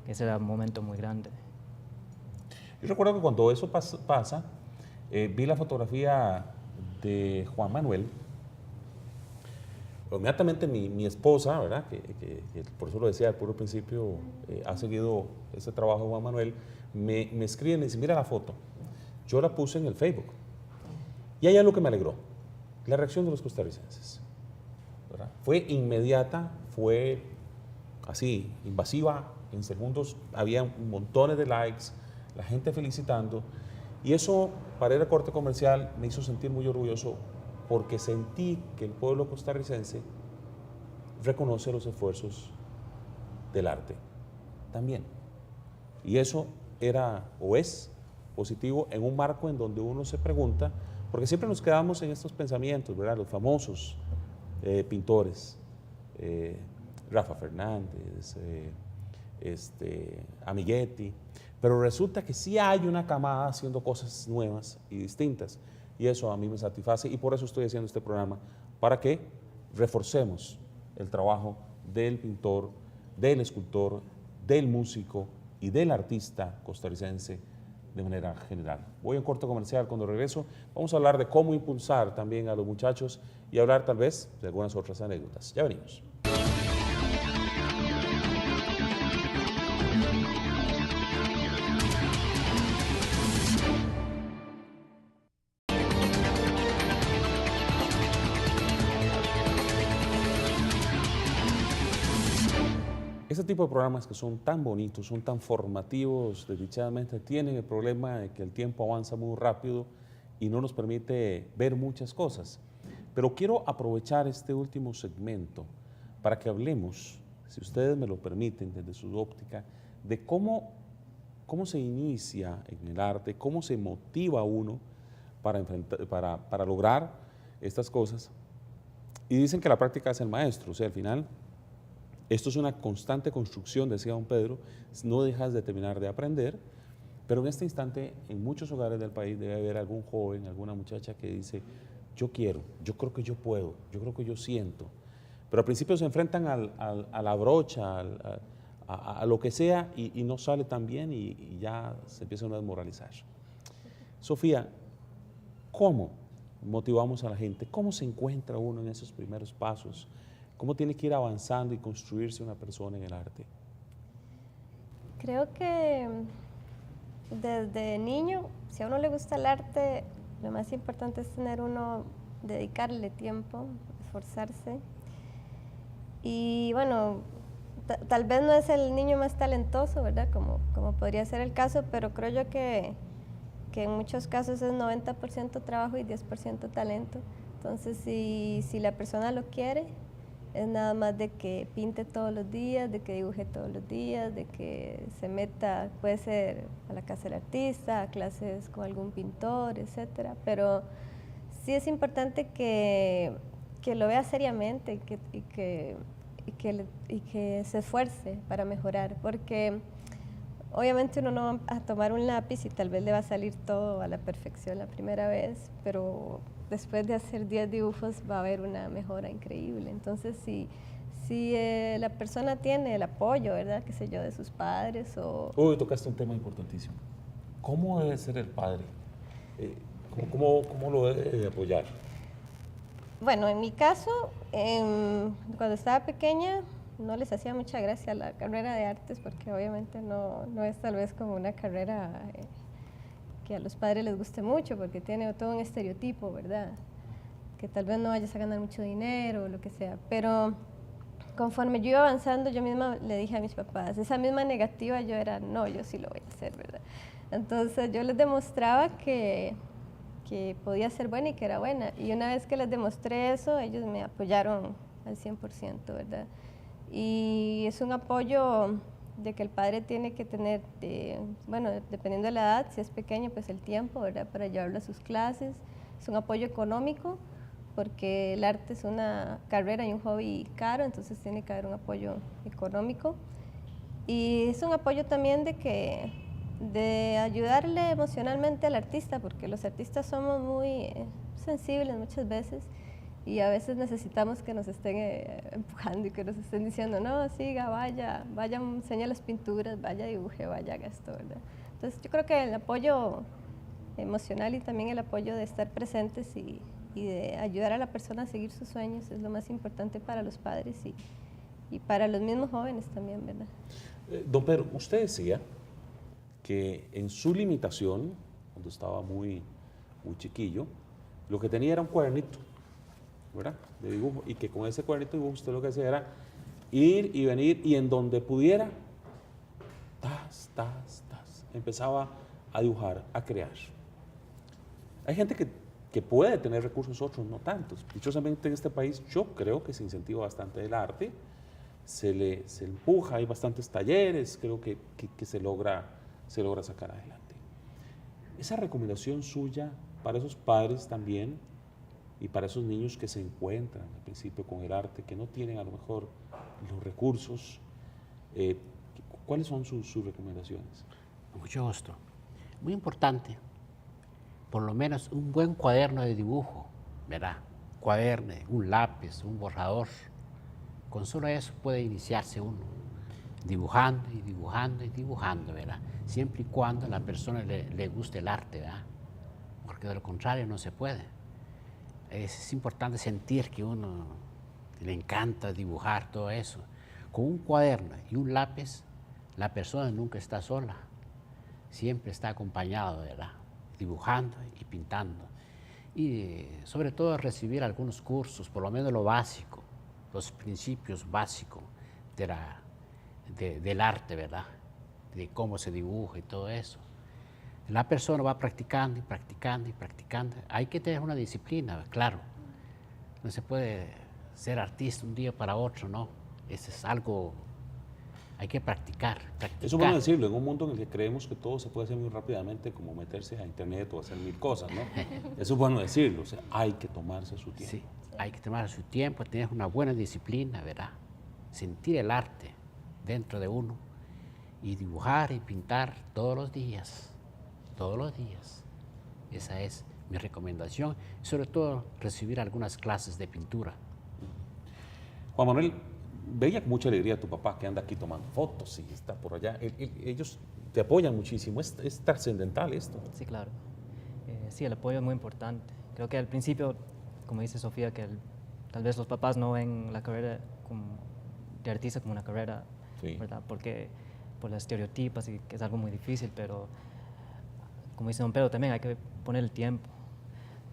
Que ese era un momento muy grande. Yo recuerdo que cuando eso pasa, vi la fotografía de Juan Manuel. Inmediatamente mi esposa, ¿verdad? Que por eso lo decía al puro principio, ha seguido ese trabajo de Juan Manuel, me escribe y me dice, mira la foto. Yo la puse en el Facebook. Y hay algo que me alegró, la reacción de los costarricenses, ¿verdad? Fue inmediata, fue así, invasiva, en segundos había montones de likes, la gente felicitando, y eso para ir a corte comercial me hizo sentir muy orgulloso porque sentí que el pueblo costarricense reconoce los esfuerzos del arte también. Y eso era o es positivo en un marco en donde uno se pregunta, porque siempre nos quedamos en estos pensamientos, ¿verdad? Los famosos pintores, Rafa Fernández, Amiguetti, pero resulta que sí hay una camada haciendo cosas nuevas y distintas, y eso a mí me satisface, y por eso estoy haciendo este programa, para que reforcemos el trabajo del pintor, del escultor, del músico y del artista costarricense de manera general. Voy a un corte comercial. Cuando regreso vamos a hablar de cómo impulsar también a los muchachos y hablar tal vez de algunas otras anécdotas. Ya venimos. Este tipo de programas que son tan bonitos, son tan formativos, desdichadamente tienen el problema de que el tiempo avanza muy rápido y no nos permite ver muchas cosas. Pero quiero aprovechar este último segmento para que hablemos, si ustedes me lo permiten, desde su óptica, de cómo se inicia en el arte, cómo se motiva uno para lograr estas cosas. Y dicen que la práctica es el maestro, o sea, al final esto es una constante construcción, decía don Pedro, no dejas de terminar de aprender, pero en este instante en muchos hogares del país debe haber algún joven, alguna muchacha que dice, yo quiero, yo creo que yo puedo, yo creo que yo siento, pero al principio se enfrentan a la brocha, a lo que sea y no sale tan bien y ya se empieza uno a desmoralizar. Sofía, ¿cómo motivamos a la gente? ¿Cómo se encuentra uno en esos primeros pasos? ¿Cómo tiene que ir avanzando y construirse una persona en el arte? Creo que desde niño, si a uno le gusta el arte, lo más importante es tener uno, dedicarle tiempo, esforzarse. Y bueno, tal vez no es el niño más talentoso, ¿verdad? Como podría ser el caso, pero creo yo que en muchos casos es 90% trabajo y 10% talento. Entonces, si la persona lo quiere, es nada más de que pinte todos los días, de que dibuje todos los días, de que se meta, puede ser a la casa del artista, a clases con algún pintor, etcétera. Pero sí es importante que lo vea seriamente y que se esfuerce para mejorar, porque obviamente uno no va a tomar un lápiz y tal vez le va a salir todo a la perfección la primera vez, pero después de hacer 10 dibujos va a haber una mejora increíble. Entonces, si la persona tiene el apoyo, ¿verdad? Qué sé yo, de sus padres o... Uy, tocaste un tema importantísimo. ¿Cómo debe ser el padre? ¿Cómo lo debe de apoyar? Bueno, en mi caso, cuando estaba pequeña, no les hacía mucha gracia la carrera de artes porque obviamente no es tal vez como una carrera... que a los padres les guste mucho porque tiene todo un estereotipo, ¿verdad? Que tal vez no vayas a ganar mucho dinero o lo que sea, pero conforme yo iba avanzando, yo misma le dije a mis papás, esa misma negativa yo era, no, yo sí lo voy a hacer, ¿verdad? Entonces yo les demostraba que podía ser buena y que era buena, y una vez que les demostré eso, ellos me apoyaron al 100%, ¿verdad? Y es un apoyo de que el padre tiene que tener, bueno, dependiendo de la edad, si es pequeño, pues el tiempo, ¿verdad?, para llevarlo a sus clases. Es un apoyo económico, porque el arte es una carrera y un hobby caro, entonces tiene que haber un apoyo económico. Y es un apoyo también de ayudarle emocionalmente al artista, porque los artistas somos muy sensibles muchas veces, y a veces necesitamos que nos estén empujando y que nos estén diciendo, no, siga, vaya, enseña las pinturas, vaya, dibuje, vaya, haga esto, ¿verdad? Entonces yo creo que el apoyo emocional y también el apoyo de estar presentes y de ayudar a la persona a seguir sus sueños es lo más importante para los padres y para los mismos jóvenes también, ¿verdad? Don Pedro, usted decía que en su limitación, cuando estaba muy chiquillo, lo que tenía era un cuadernito, ¿verdad?, de dibujo, y que con ese cuadernito de dibujo usted lo que hacía era ir y venir, y en donde pudiera, empezaba a dibujar, a crear. Hay gente que puede tener recursos, otros no tantos. Dichosamente en este país yo creo que se incentiva bastante el arte, se empuja, hay bastantes talleres, creo que se logra sacar adelante. Esa recomendación suya para esos padres también y para esos niños que se encuentran al principio con el arte, que no tienen a lo mejor los recursos, ¿cuáles son sus recomendaciones? Mucho gusto. Muy importante, por lo menos un buen cuaderno de dibujo, ¿verdad? Cuaderno, un lápiz, un borrador. Con solo eso puede iniciarse uno, dibujando y dibujando y dibujando, ¿verdad? Siempre y cuando a la persona le guste el arte, ¿verdad? Porque de lo contrario no se puede. Es importante sentir que uno le encanta dibujar todo eso. Con un cuaderno y un lápiz, la persona nunca está sola, siempre está acompañado, ¿verdad? Dibujando y pintando. Y sobre todo recibir algunos cursos, por lo menos lo básico, los principios básicos del arte, ¿verdad? De cómo se dibuja y todo eso. La persona va practicando y practicando y practicando. Hay que tener una disciplina, claro. No se puede ser artista un día para otro, ¿no? Eso es algo, hay que practicar. Eso es bueno decirlo, en un mundo en el que creemos que todo se puede hacer muy rápidamente, como meterse a internet o hacer mil cosas, ¿no? Eso es bueno decirlo, o sea, hay que tomarse su tiempo. Sí, hay que tomarse su tiempo, tener una buena disciplina, ¿verdad? Sentir el arte dentro de uno y dibujar y pintar todos los días. Todos los días. Esa es mi recomendación. Sobre todo, recibir algunas clases de pintura. Juan Manuel, veía con mucha alegría a tu papá que anda aquí tomando fotos y está por allá. Ellos te apoyan muchísimo. Es trascendental esto. Sí, claro. Sí, el apoyo es muy importante. Creo que al principio, como dice Sofía, que tal vez los papás no ven la carrera de artista como una carrera, Sí. ¿verdad? Porque por las estereotipas y que es algo muy difícil, pero como dice don Pedro, también hay que poner el tiempo,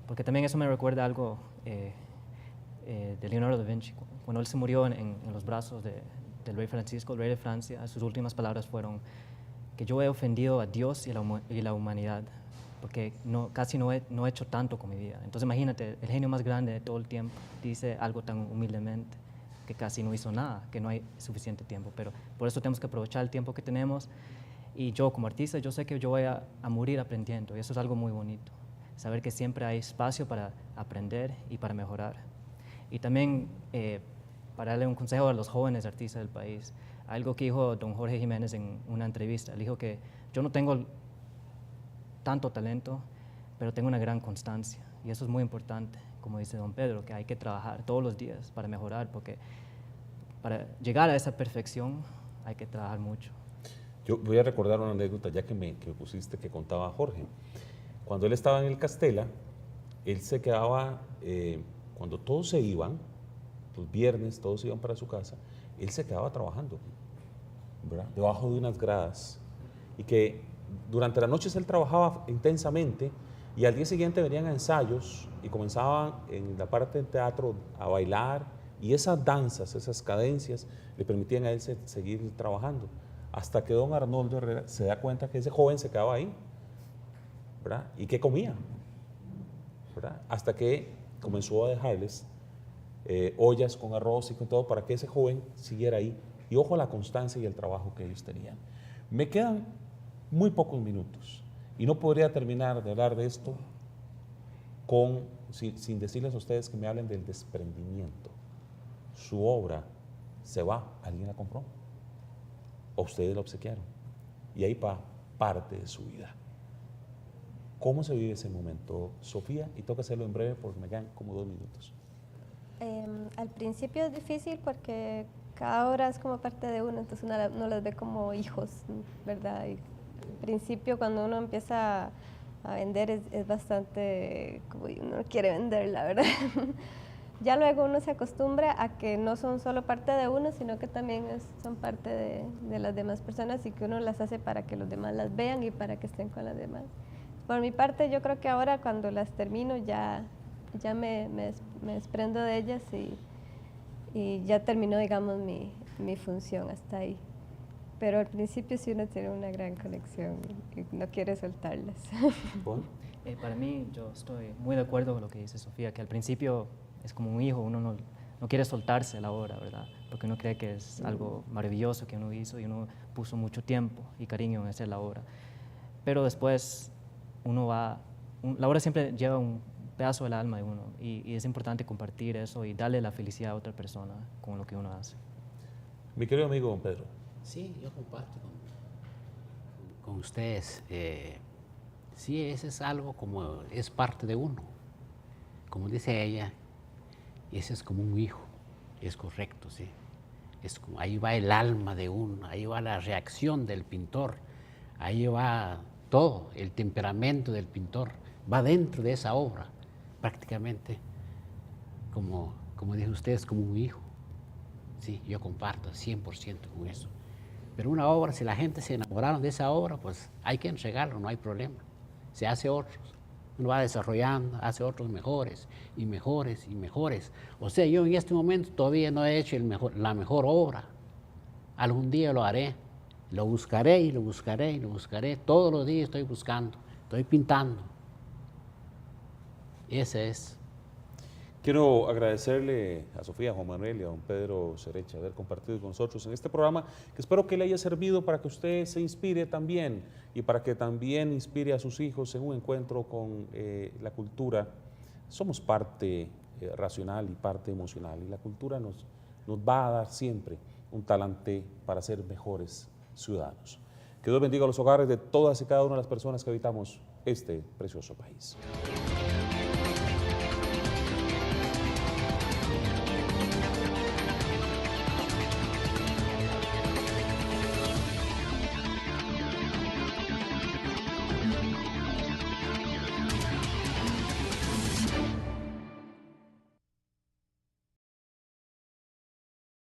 porque también eso me recuerda algo de Leonardo da Vinci. Cuando él se murió en los brazos del rey Francisco, el rey de Francia, sus últimas palabras fueron que yo he ofendido a Dios y la humanidad, porque casi no he hecho tanto con mi vida. Entonces imagínate, el genio más grande de todo el tiempo dice algo tan humildemente, que casi no hizo nada, que no hay suficiente tiempo, pero por eso tenemos que aprovechar el tiempo que tenemos. Y yo como artista, yo sé que yo voy a morir aprendiendo, y eso es algo muy bonito, saber que siempre hay espacio para aprender y para mejorar. Y también, para darle un consejo a los jóvenes artistas del país, algo que dijo don Jorge Jiménez en una entrevista, él dijo que yo no tengo tanto talento, pero tengo una gran constancia, y eso es muy importante, como dice don Pedro, que hay que trabajar todos los días para mejorar, porque para llegar a esa perfección hay que trabajar mucho. Yo voy a recordar una anécdota ya que me pusiste que contaba Jorge. Cuando él estaba en el Castella, él se quedaba, cuando todos se iban, los viernes todos se iban para su casa, él se quedaba trabajando, ¿verdad? Debajo de unas gradas, y que durante las noches él trabajaba intensamente y al día siguiente venían a ensayos y comenzaban en la parte del teatro a bailar, y esas danzas, esas cadencias le permitían a él seguir trabajando. Hasta que don Arnoldo Herrera se da cuenta que ese joven se quedaba ahí, ¿verdad? ¿Y qué comía? ¿Verdad? Hasta que comenzó a dejarles ollas con arroz y con todo para que ese joven siguiera ahí. Y ojo a la constancia y el trabajo que ellos tenían. Me quedan muy pocos minutos y no podría terminar de hablar de esto sin decirles a ustedes que me hablen del desprendimiento. Su obra se va, alguien la compró, o ustedes la obsequiaron, y ahí va parte de su vida. ¿Cómo se vive ese momento, Sofía? Y tengo que hacerlo en breve porque me quedan como 2 minutos. Al principio es difícil porque cada obra es como parte de uno, entonces uno las ve como hijos, ¿verdad? Y al principio cuando uno empieza a vender es bastante, como uno quiere venderla, ¿verdad? Ya luego uno se acostumbra a que no son solo parte de uno, sino que también son parte de las demás personas, y que uno las hace para que los demás las vean y para que estén con las demás. Por mi parte, yo creo que ahora cuando las termino ya me desprendo de ellas y ya terminó, digamos, mi función hasta ahí. Pero al principio sí uno tiene una gran conexión y no quiere soltarlas. Juan. Para mí, yo estoy muy de acuerdo con lo que dice Sofía, que al principio es como un hijo, uno no quiere soltarse la obra, ¿verdad? Porque uno cree que es algo maravilloso que uno hizo y uno puso mucho tiempo y cariño en hacer la obra. Pero después la obra siempre lleva un pedazo del alma de uno y es importante compartir eso y darle la felicidad a otra persona con lo que uno hace. Mi querido amigo don Pedro. Sí, yo comparto con ustedes. Sí, ese es algo como, es parte de uno. Como dice ella, ese es como un hijo, es correcto, sí. Es como, ahí va el alma de uno, ahí va la reacción del pintor, ahí va todo, el temperamento del pintor, va dentro de esa obra, prácticamente, como dice usted, es como un hijo. Sí, yo comparto 100% con eso. Pero una obra, si la gente se enamoraron de esa obra, pues hay que entregarlo, no hay problema. Se hace otros, uno va desarrollando, hace otros mejores y mejores y mejores. O sea, yo en este momento todavía no he hecho la mejor obra. Algún día lo haré, lo buscaré y lo buscaré y lo buscaré. Todos los días estoy buscando, estoy pintando. Ese es. Quiero agradecerle a Sofía, a Juan Manuel y a don Pedro Cerecha haber compartido con nosotros en este programa, que espero que le haya servido para que usted se inspire también y para que también inspire a sus hijos en un encuentro con la cultura. Somos parte racional y parte emocional y la cultura nos va a dar siempre un talante para ser mejores ciudadanos. Que Dios bendiga los hogares de todas y cada una de las personas que habitamos este precioso país.